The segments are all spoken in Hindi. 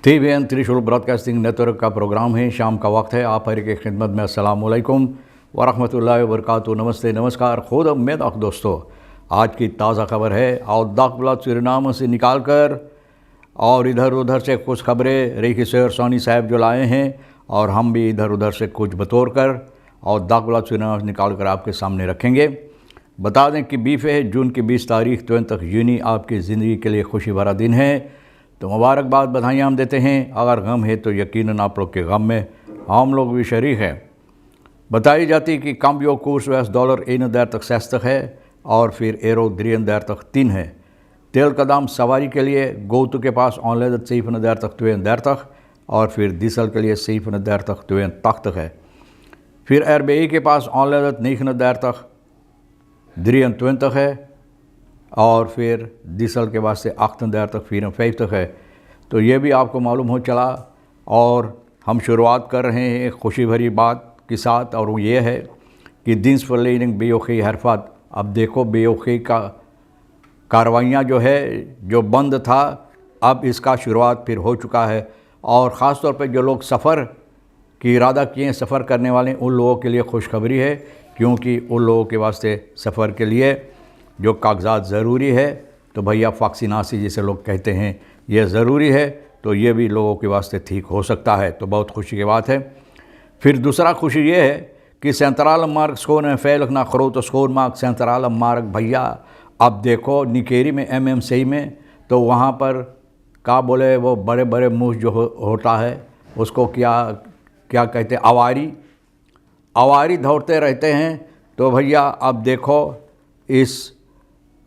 TVN त्रिशूल ब्रॉडकास्टिंग नेटवर्क का प्रोग्राम है। शाम का वक्त है। आप हर की खिदमत में अस्सलाम वालेकुम व रहमतुल्लाहि व बरकातुहू। नमस्ते, नमस्कार, खुद उम्मीद दोस्तों। आज की ताज़ा खबर है और दाखला सुरीनाम से निकाल कर और इधर उधर से कुछ खबरें रेखी शेर सोनी साहब जो लाए हैं और हम भी इधर उधर से कुछ बतौर कर और दाखला सुरीनाम से निकाल कर आपके सामने रखेंगे। बता दें कि 20 जून की 20 तारीख तो तक यूनी आपकी ज़िंदगी के लिए खुशी भरा दिन है। तो मुबारकबाद, बधाइयाँ हम देते हैं। अगर गम है तो यकीनन आप लोग के गम में हम लोग भी शरीक हैं। बताई जाती कि काम्बियो कोर्स वैस डॉलर 31 है और फिर एरो 33 है। तेल का दाम सवारी के लिए गोतु के पास ऑनलाइन 32 और फिर डीजल के लिए 32 है। फिर एयरबेई के पास ऑनलाइन 29 है और फिर डीजल के बाद से 38 है। तो ये भी आपको मालूम हो चला। और हम शुरुआत कर रहे हैं एक खुशी भरी बात के साथ, और वो ये है कि दिन्स फर्लिंग बेओखी हरफत। अब देखो बेओखी का कार्रवाइयाँ जो है जो बंद था, अब इसका शुरुआत फिर हो चुका है। और ख़ास तौर पे जो लोग सफ़र की इरादा किए, सफ़र करने वाले, उन लोगों के लिए खुशखबरी है, क्योंकि उन लोगों के वास्ते सफ़र के लिए जो कागजात ज़रूरी है तो भैया वैक्सीनासी जिसे लोग कहते हैं ये ज़रूरी है। तो ये भी लोगों के वास्ते ठीक हो सकता है, तो बहुत खुशी की बात है। फिर दूसरा खुशी ये है कि सेंट्रल मार्ग स्कोर में फैल ना खरो तो स्कोर मार्ग सेंट्रल मार्ग भैया। अब देखो निकेरी में MMC में तो वहाँ पर क्या बोले, वो बड़े बड़े मुँह जो होता है उसको क्या कहते हैं, आवारी दौड़ते रहते हैं। तो भैया अब देखो इस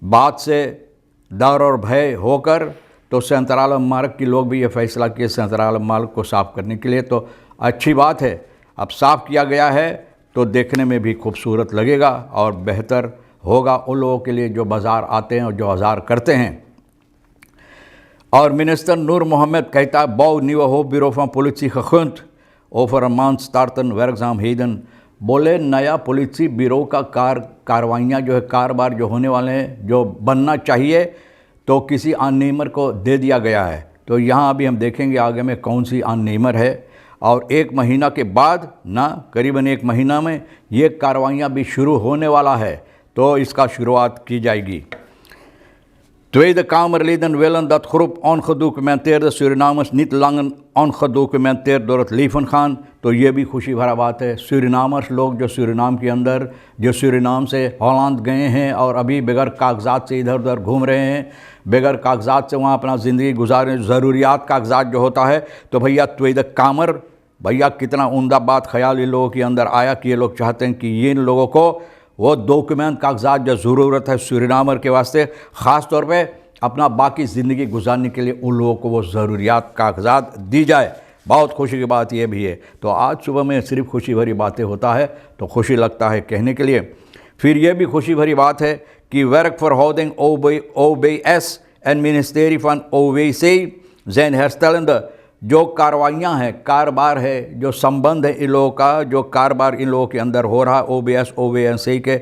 बात से डर और भय होकर तो सेंट्रल मार्ग के लोग भी ये फैसला किए सेंट्रल मार्ग को साफ़ करने के लिए। तो अच्छी बात है, अब साफ़ किया गया है तो देखने में भी खूबसूरत लगेगा और बेहतर होगा उन लोगों के लिए जो बाज़ार आते हैं और जो बाज़ार करते हैं। और मिनिस्टर नूर मोहम्मद कहता बौ न्यू हो ब्यूरो फ्रॉम पुलिस खखुंत ओवर मान स्टार्टन वर्कजाम हेदन। बोले नया पुलिसी ब्यूरो का कार्रवाइयाँ जो है, कारोबार जो होने वाले हैं, जो बनना चाहिए तो किसी अननेमर को दे दिया गया है। तो यहाँ अभी हम देखेंगे आगे में कौन सी अननेमर है। और 1 महीना के बाद ना, करीबन 1 महीना में ये कार्रवाइयाँ भी शुरू होने वाला है, तो इसका शुरुआत की जाएगी। Tweede Kamerleden willen dat groep ongedocumenteerde Surinamers niet langer ongedocumenteerd door het leven gaan। तो ये भी खुशी भरा बात है। सूरीनामर्स लोग जो सूरीनाम के अंदर, जो सूरीनाम से हॉलैंड गए हैं और अभी बगैर कागजात से इधर उधर घूम रहे हैं, बगैर कागजात से वहाँ अपना ज़िंदगी गुजारे, ज़रूरियात कागजात जो होता है, तो भैया ट्वेद कामर भैया कितना उम्दा बात ख्याल इन लोगों के अंदर आया कि ये लोग चाहते हैं कि इन लोगों को वो डॉक्यूमेंट कागजात जो ज़रूरत है सूरीनामर के वास्ते, ख़ास तौर पे अपना बाकी ज़िंदगी गुजारने के लिए उन लोगों को वो ज़रूरियात कागजात दी जाए। बहुत खुशी की बात ये भी है। तो आज सुबह में सिर्फ खुशी भरी बातें होता है तो खुशी लगता है कहने के लिए। फिर ये भी खुशी भरी बात है कि work for holding OBS and ministry fun OVC जैन हेयरस्टाइल। जो कार्रवाइयाँ हैं, कारोबार है, जो संबंध है इन लोगों का, जो कारोबार इन लोगों के अंदर हो रहा है OBS OVC के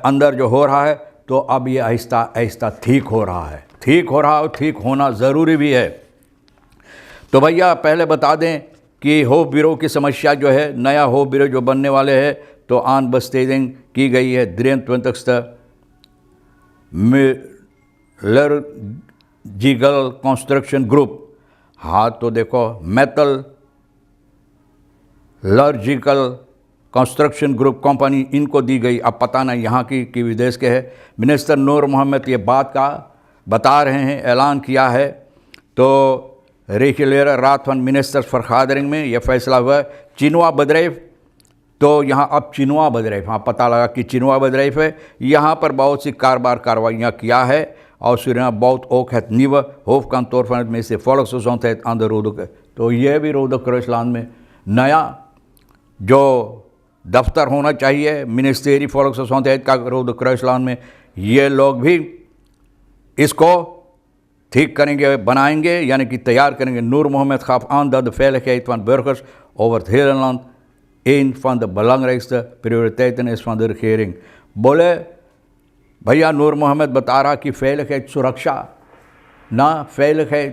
अंदर जो हो रहा है, तो अब ये आहिस्ता आहिस्ता ठीक हो रहा है, ठीक हो रहा है और ठीक होना ज़रूरी भी है। तो भैया पहले बता दें कि हो ब्यूरो की समस्या जो है, नया हो ब्यूरो जो बनने वाले हैं, तो आन बस्तेजिंग की गई है 23 मेटलर्जिकल कंस्ट्रक्शन ग्रुप। हाँ तो देखो मेटलर्जिकल कंस्ट्रक्शन ग्रुप कंपनी इनको दी गई। अब पता नहीं यहाँ की कि विदेश के है। मिनिस्टर नूर मोहम्मद ये बात का बता रहे हैं, ऐलान किया है। तो रेखिलेर रात वन मिनिस्टर्स फरखादरिंग में यह फैसला हुआ। चिनवा बदरैफ, तो यहाँ अब चिनवा बदरैफ, हाँ पता लगा कि चिनवा बदरैफ है। यहाँ पर बहुत सी कार्रवाइयाँ किया है और सूरीनाम बहुत ओक है नीव होफ का तौर पर में से फॉलोक सोचते हैं अंदर रोदक। तो यह भी रोदक क्रोशलान में नया जो दफ्तर होना चाहिए, मिनिस्ट्री फॉलोक सोचते हैं का रोदक क्रोशलान में, ये लोग भी इसको ठीक करेंगे, बनाएंगे, यानी कि तैयार करेंगे। नूर Mohammad खाफ aan dat de veiligheid van burgers over het hele land een van de belangrijkste prioriteiten is van de regering। बोले भैया नूर मोहम्मद बता रहा कि veiligheid सुरक्षा ना, veiligheid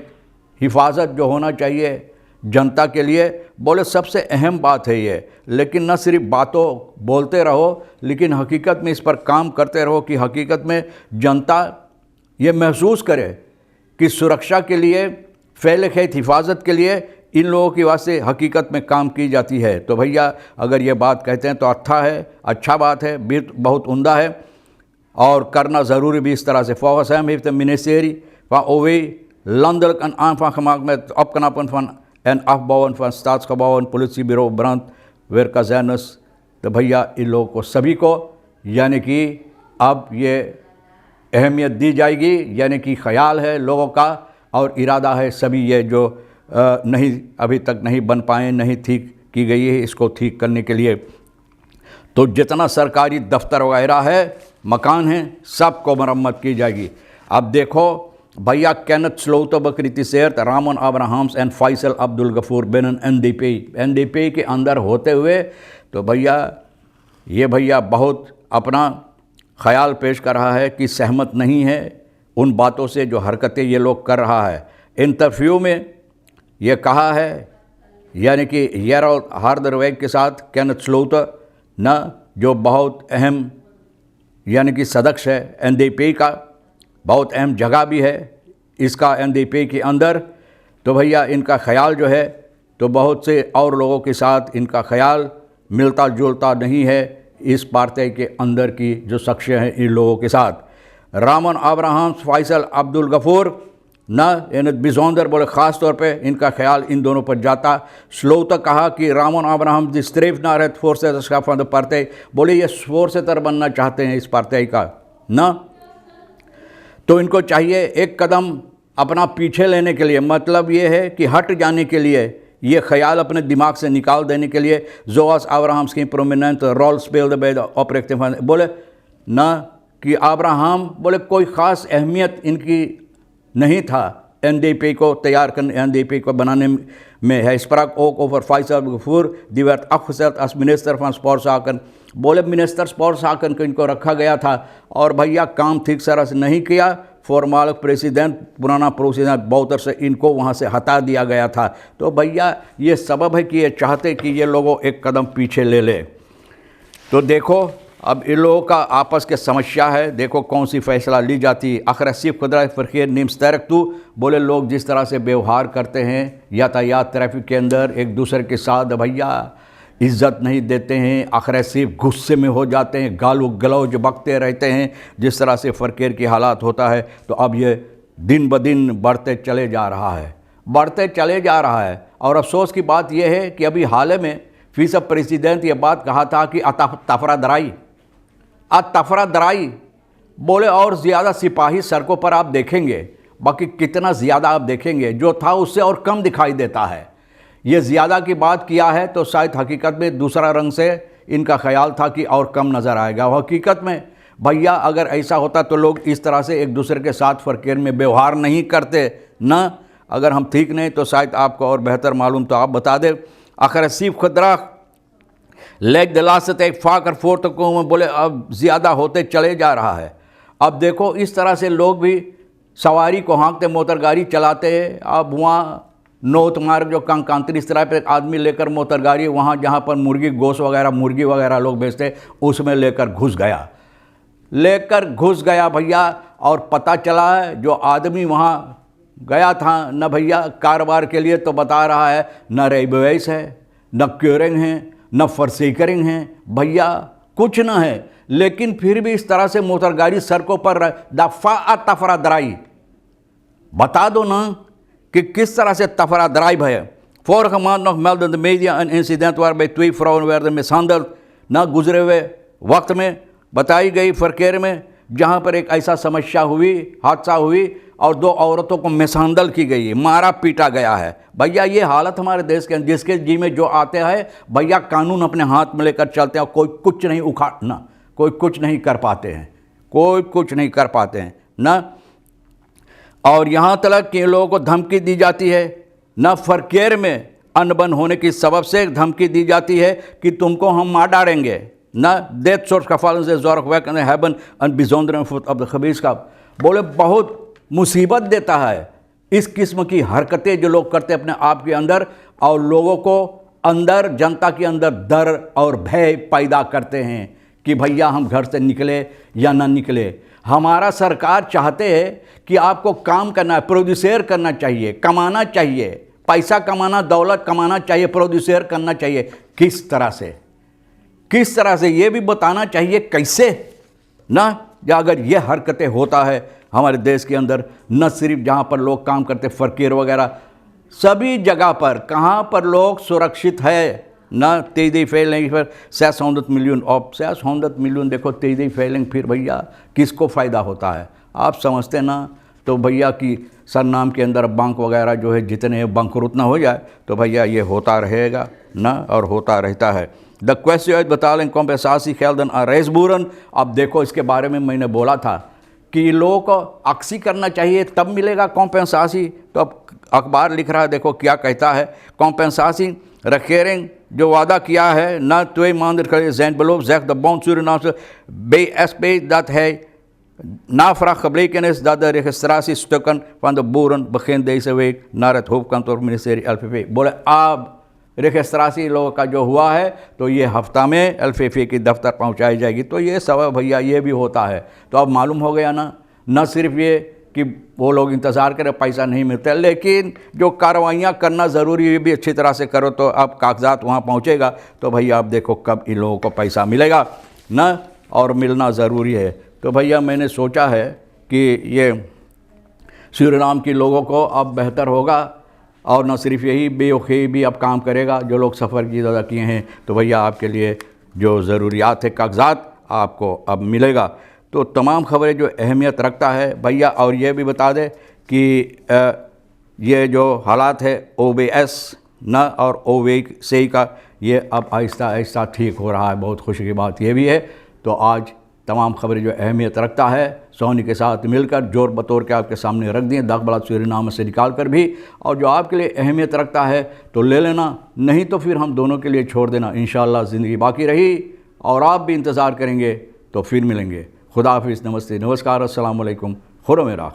हिफाजत जो होना चाहिए जनता के लिए, बोले सबसे अहम बात है ये। लेकिन न सिर्फ बातों बोलते रहो, लेकिन हकीकत में इस पर काम करते रहो कि हकीकत में जनता ये महसूस करे कि सुरक्षा के लिए, फ़ैल खैत हिफाजत के लिए इन लोगों की वास्ते हकीकत में काम की जाती है। तो भैया अगर ये बात कहते हैं तो अच्छा बात है, बहुत उम्दा है और करना ज़रूरी भी इस तरह से। Volgens hem heeft de ministerie van OW landelijk een aanvang gemaakt met het opknappen van en afbouwen van staatsgebouwen, politiebureau, brandweerkazernes। तो भैया इन लोगों को सभी को यानी कि अब ये अहमियत दी जाएगी, यानी कि ख्याल है लोगों का और इरादा है सभी ये जो नहीं अभी तक नहीं बन पाए, नहीं ठीक की गई है, इसको ठीक करने के लिए तो जितना सरकारी दफ्तर वगैरह है, मकान हैं, सबको मरम्मत की जाएगी। अब देखो भैया Kenneth Sloter bekritiseert Ramon Abrahams and Faisal Abdul Ghafoor बिnnen NDP के अंदर होते हुए तो भैया बहुत अपना ख्याल पेश कर रहा है कि सहमत नहीं है उन बातों से जो हरकतें ये लोग कर रहा है। इंटरव्यू में ये कहा है, यानी कि Gerald Harderwijk के साथ Kenneth Sloter न जो बहुत अहम यानी कि सदस्य है NDP का, बहुत अहम जगह भी है इसका NDP के अंदर। तो भैया इनका ख्याल जो है तो बहुत से और लोगों के साथ इनका ख्याल मिलता जुलता नहीं है इस पार्टी के अंदर की जो शख्स हैं इन लोगों के साथ। रामन अब्राहम्स, फैसल अब्दुल गफूर न इन बिजोंदर बोले ख़ास तौर पे इनका ख्याल इन दोनों पर जाता। स्लोतर कहा कि रामन अब्राहम स्ट्रेफ ना रहत फोर्सेस का फंड पार्टी, बोले ये फोर्सेटर बनना चाहते हैं इस पार्टी का न, तो इनको चाहिए एक कदम अपना पीछे लेने के लिए, मतलब ये है कि हट जाने के लिए, ये ख्याल अपने दिमाग से निकाल देने के लिए जोआस अब्राहम्स की prominent role spelled by the operative बोले न कि अब्राहम बोले कोई ख़ास अहमियत इनकी नहीं था NDP को तैयार करने, NDP को बनाने में है। स्प्राक ook over Faisal Ghafoor die werd afgezet als minister van Sportzaken, बोले मिनिस्टर स्पोर्ट्स जाकन को इनको रखा गया था और भैया काम ठीक तरह से नहीं किया। फॉर्मल प्रेसिडेंट, पुराना प्रेसिडेंट बाउतर से इनको वहाँ से हटा दिया गया था। तो भैया ये सबब है कि ये चाहते कि ये लोगों एक कदम पीछे ले ले। तो देखो अब इन लोगों का आपस के समस्या है, देखो कौन सी फैसला ली जाती। अखरसिफ खुदरा फ़रक़े निम्स्तरक तो बोले लोग जिस तरह से व्यवहार करते हैं यातायात ट्रैफिक के अंदर एक दूसरे के साथ भैया इज़्ज़त नहीं देते हैं, अग्रेसिव गुस्से में हो जाते हैं, गालू गलौज बकते रहते हैं, जिस तरह से फ़रक़ेर की हालात होता है। तो अब ये दिन ब दिन बढ़ते चले जा रहा है और अफसोस की बात यह है कि अभी हाल में फीसद प्रेसिडेंट ये बात कहा था कि तफरा दराई बोले और ज़्यादा सिपाही सड़कों पर आप देखेंगे, बाकी कितना ज़्यादा आप देखेंगे, जो था उससे और कम दिखाई देता है। ये ज़्यादा की बात किया है तो शायद हकीकत में दूसरा रंग से इनका ख्याल था कि और कम नज़र आएगा। हकीकत में भैया अगर ऐसा होता तो लोग इस तरह से एक दूसरे के साथ फ़रक़ेर में व्यवहार नहीं करते न। अगर हम ठीक नहीं तो शायद आपको और बेहतर मालूम तो आप बता दें। अग्रेसिव खुदरा लेग दलासत एक फाकर फोर्ट को बोले अब ज़्यादा होते चले जा रहा है। अब देखो इस तरह से लोग भी सवारी को हाँकते मोटर गाड़ी चलाते हैं। अब वहाँ नौत मार्ग जो कांकांतरी इस तरह पे एक आदमी लेकर मोटर गाड़ी वहाँ जहाँ पर मुर्गी वगैरह लोग बेचते उसमें लेकर घुस गया भैया। और पता चला है जो आदमी वहाँ गया था न भैया कारोबार के लिए तो बता रहा है न रेबवेस है, न क्योरिंग है, न फर्सीकरिंग है, भैया कुछ न है। लेकिन फिर भी इस तरह से मोटर गाड़ी सड़कों पर दफ़ा तफरा दराई, बता दो ना कि किस तरह से तफरा दराई है। Vorige maand nog meldde de media een incident waarbij 2 vrouwen werden mishandeld। न गुजरे हुए वक्त में बताई गई फ़रक़ेर में जहाँ पर एक ऐसा हादसा हुई और 2 औरतों को मिसहैंडल की गई, मारा पीटा गया है। भैया ये हालत हमारे देश के जिसके जी में जो आते हैं भैया कानून अपने हाथ में लेकर चलते हैं, कोई कुछ नहीं उखाड़ना, कोई कुछ नहीं कर पाते हैं न। और यहाँ तक कि लोगों को धमकी दी जाती है न, फ़रक़ेर में अनबन होने की सबब से धमकी दी जाती है कि तुमको हम मार डालेंगे न। डेथ सोर्स का फालन से ज़ोरकवैकन हैबन अन बिजोंदरन फुट अब खबीस का बोले बहुत मुसीबत देता है इस किस्म की हरकतें जो लोग करते अपने आप के अंदर और लोगों को अंदर, जनता के अंदर डर और भय पैदा करते हैं कि भैया हम घर से निकले या ना निकले। हमारा सरकार चाहते हैं कि आपको काम करना है, प्रोड्यूसर करना चाहिए, कमाना चाहिए, पैसा कमाना, दौलत कमाना चाहिए, प्रोड्यूसर करना चाहिए। किस तरह से ये भी बताना चाहिए कैसे ना। या अगर ये हरकतें होता है हमारे देश के अंदर, न सिर्फ जहाँ पर लोग काम करते फ़कीर वगैरह, सभी जगह पर कहाँ पर लोग सुरक्षित है ना। 23 फैलेंगे फिर 600 मिलियन, और 600 मिलियन देखो 23 फैलेंगे, फिर भैया किसको फ़ायदा होता है आप समझते ना। तो भैया कि सरनाम के अंदर बैंक वगैरह जो है जितने बंकरुत ना हो जाए तो भैया ये होता रहेगा ना, और होता रहता है। द क्वेश्चन बतालें कॉम्पेंसासी खेलदन रेसबूरन। अब देखो इसके बारे में मैंने बोला था कि लोगों को अक्सी करना चाहिए तब मिलेगा कॉम्पेंसासी। तो अब अखबार लिख रहा है, देखो क्या कहता है। कॉम्पेंसासी रखेरेंग जो वादा किया है न तो मानदर करे जैन बलोब जैक द बाउंड सूरनास बे एसपे दत है नाफ्रा खबरेकेनेस दादा रेखस्त्रासी स्टोकन van de boeren begin deze week naar het hoofdkantoor ministerie LVV। बोले अब रेखस्त्रासी लोगों का जो हुआ है तो ये हफ्ता में LVV की दफ्तर पहुंचाई जाएगी। तो ये सब भैया ये भी होता है। तो अब मालूम हो गया ना, न सिर्फ ये कि वो लोग इंतज़ार करें पैसा नहीं मिलता, लेकिन जो कार्रवाइयाँ करना ज़रूरी है भी अच्छी तरह से करो तो अब कागजात वहाँ पहुँचेगा। तो भैया आप देखो कब इन लोगों को पैसा मिलेगा ना, और मिलना ज़रूरी है। तो भैया मैंने सोचा है कि ये सूरीनाम के लोगों को अब बेहतर होगा, और न सिर्फ यही बेओखे भी अब काम करेगा। जो लोग सफ़र की ज़्यादा किए हैं तो भैया आपके लिए जो ज़रूरियात है कागजात आपको अब मिलेगा। तो तमाम खबरें जो अहमियत रखता है भैया। और ये भी बता दें कि ये जो हालात है OBS न और OVC का, ये अब आहिस्ता आहिस्ता ठीक हो रहा है। बहुत खुशी की बात ये भी है। तो आज तमाम खबरें जो अहमियत रखता है सोनी के साथ मिलकर जोर बतौर के आपके सामने रख दिए, दागबलात सूरीनाम से निकाल कर भी। और जो आपके लिए अहमियत रखता है तो ले लेना, नहीं तो फिर हम दोनों के लिए छोड़ देना। इंशाअल्लाह ज़िंदगी बाकी रही और आप भी इंतज़ार करेंगे तो फिर मिलेंगे। खुदा हाफिज़, नमस्ते, नमस्कार, अस्सलाम वालेकुम, खुदा मेरा।